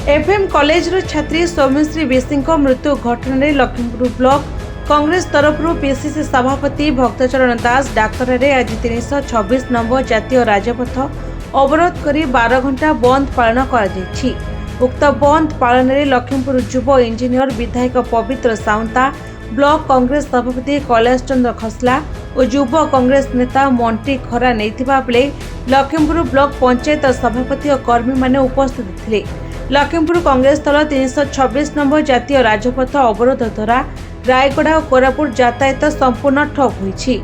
FM college रो छात्री सौम्यश्री बेसी मृत्यु घटन में लखीमपुर ब्लॉक कांग्रेस तरफ पीसीसी सभापति भक्तचरण दास डाक्तर आज 326 नंबर जातीय राजपथ अवरोध कर 12 घंटा बंद पालन कर उक्त बंद पालन में लखीमपुर युव इंजीनियर विधायक पवित्र साउंता ब्लॉक कांग्रेस सभापति कैलाश चंद्र खसला और युव कांग्रेस नेता मंटी खरा नहीं बेले लखीमपुर ब्लॉक पंचायत सभापति और कर्मी माने उपस्थित थे। लखीमपुर कांग्रेस दल 326 नंबर जातीय राजपथ अवरोध द्वारा रायगड़ा और कोरापुट यातायात संपूर्ण ठप होईछि।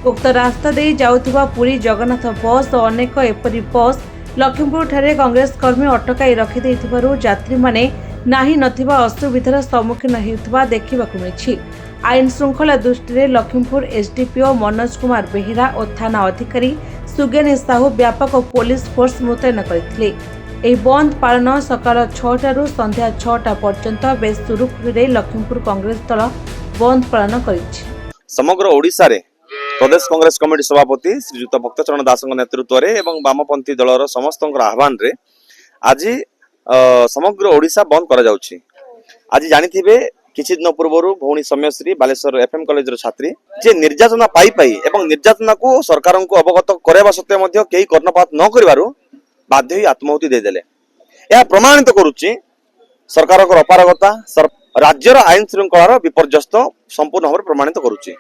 उक्त रास्ता दे जाउथिबा पुरी जगन्नाथ बस और अनेक एपरी बस लखीमपुर ठारे कांग्रेस कर्मी अटकाई रखि दैथिबारु यात्री माने नाही नथिबा असुविधार सम्मुखीन हेउथिबा देखिबाकु मिलिछि। आईन श्रृंखला दृष्टि लखीमपुर एसडीपीओ मनोज कुमार बेहेरा और थाना अधिकारी सुगेनी साहू व्यापक पुलिस फोर्स मुतयन करथिले। ଏହି ବନ୍ଦ ପାଳନ ସକାଳ 6ଟାରୁ ସନ୍ଧ୍ୟା 6ଟା ପର୍ଯ୍ୟନ୍ତ ବେଶ ସୁରୁଖୁରୁରେ ଲକ୍ଷ୍ମୀପୁର କଂଗ୍ରେସ ଦଳ ବନ୍ଦ ପାଳନ କରିଛି। ସମଗ୍ର ଓଡ଼ିଶାରେ ପ୍ରଦେଶ କଂଗ୍ରେସ କମିଟି ସଭାପତି ଶ୍ରୀଯୁକ୍ତ ଭକ୍ତଚରଣ ଦାସଙ୍କ ନେତୃତ୍ୱରେ ଏବଂ ବାମପନ୍ଥୀ ଦଳର ସମସ୍ତଙ୍କର ଆହ୍ୱାନରେ ଆଜି ସମଗ୍ର ଓଡ଼ିଶା ବନ୍ଦ କରାଯାଉଛି। ଆଜି ଜାଣିଥିବେ କିଛି ଦିନ ପୂର୍ବରୁ ଭଉଣୀ ସୌମ୍ୟଶ୍ରୀ ବାଲେଶ୍ୱର ଏଫଏମ୍ କଲେଜର ଛାତ୍ରୀ ଯେ ନିର୍ଯାତନା ପାଇ ଏବଂ ନିର୍ଯାତନାକୁ ସରକାରଙ୍କୁ ଅବଗତ କରାଇବା ସତ୍ତ୍ୱେ ମଧ୍ୟ କେହି କର୍ଣ୍ଣପାତ ନ କରିବାରୁ बाध्य ही आत्माहुति देदेले। यह प्रमाणित करुच्ची सरकारक अपारगता राज्यर आईन श्रृंखलार विपर्यस्त संपूर्ण भाव प्रमाणित करुच्ची।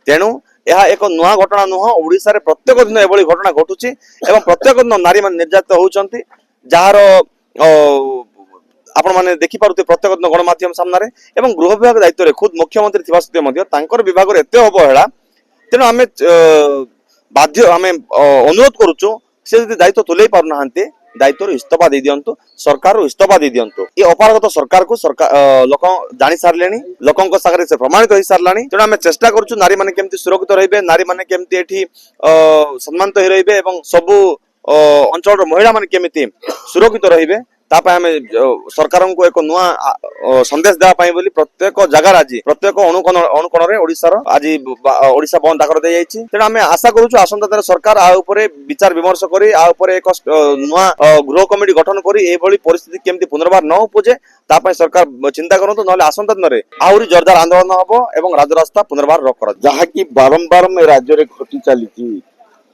तेणु यह एक नुआ घटना नुह। ओडिशा रे प्रत्येक दिन एभली घटना घटुची एवं प्रत्येक दिन नारी मान निर्यातित होउचंती जार आपण माने देखि पारुते प्रत्येक दिन गणमाध्यम सामने एवं गृह विभाग दायित्व रे खुद मुख्यमंत्री थिबा सत्त्वे मध्य तांकर विभाग रे एते अवहेला। तेणु आमे बाध्य आमे अनुरोध करूचु से दायित्व तुले पारना दायित्व इस्तीफा दे दियंतु सरकार इस्तीफा दे दियंतु। ये अपारगत सरकार को लोक जानी सारे लोकों सागर से प्रमाणित हो सारे। तेणु आम चेष्टा करूँ नारी मैंने केमती सुरक्षित रही नारी मैंने केमती एठी सम्मानित हो रही और सबू अंचल महिला मैंने केमती सुरक्षित रही आम सरकार को एक नुआ संदेश देवाई बोली प्रत्येक जगार आज प्रत्येक अणुकोण ओडिशार आज ओडिशा बंद डाकर दी जाइए। तेणु आम आशा करूँ आसंता दिन सरकार विचार विमर्श करी एक नुआ गृह कमिटी गठन करी एभली परिस्थिति केमती पुनर्बार न उपजे तापाई सरकार चिंता करंतु नले आसंता दिन में आहरी जोरदार आंदोलन हबो एवं राजरास्ता पुनर्बार रोक कर जहाँकि बारंबार में राज्य में घटी चली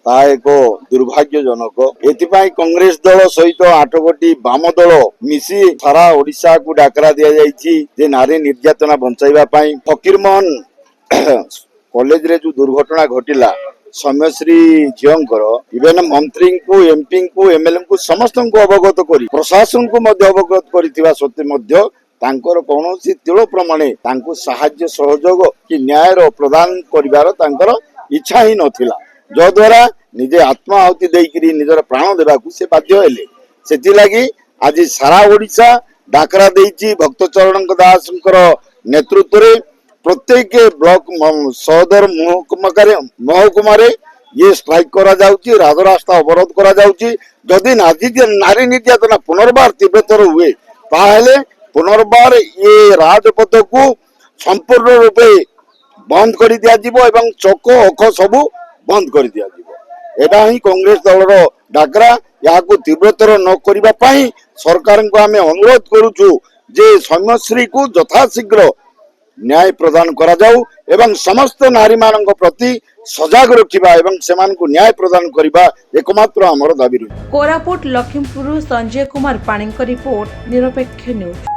एक दुर्भाग्यजनक। एथिपाई कांग्रेस दल सहित 8 गोटी वाम दल मिसी सारा ओडिशा को डाकरा दिया जाइछि जे नारी निर्यातना बंचाइबा पई। फकीरमोहन कॉलेज रे जो दुर्घटना घटिला सौम्यश्री झींकर इवेन मंत्री को एमपी को एमएलए को समस्त को अवगत करी प्रशासन को मध्य अवगत करिथिबा सत्ते मध्य तांकर कौनसी तिल प्रमाणे तांको सहाय्य सहयोग कि न्याय प्रदान करिवार तांकर इच्छा ही नथिला जद्वारा निजे आत्माहुति देकरी निजर प्राण देवाकू से बाध्य हेले। सेति लागि आज सारा ओडिशा डाकरा देइछि भक्तचरण दासंकर नेतृत्व रे प्रत्येक ब्लॉक सदर महकुमा ये स्ट्राइक करा जाउछि राजरास्ता अवरोध करा जाउछि। जदि नारी निर्यातना पुनर्बार तीव्रतर हुए ताहेले पुनर्बार ये राजपथ को संपूर्ण रूपे बंद कर दिया जिवो एवं चक अख सबू बंद कर दिया जिवो। एटा ही कांग्रेस दलर डाकरा या तीव्रतर न करिबा पई सरकार को आमे अनुरोध करूछु जे सौम्यश्री को यथाशीघ्र न्याय प्रदान करा जाऊ एवं समस्त नारी मानक प्रति सजग रखिबा एवं सेमान को न्याय प्रदान करिबा एकमात्र हमर दाबी रही। कोरापुट लखीमपुर संजय कुमार पाणी रिपोर्ट निरपेक्ष न्यूज।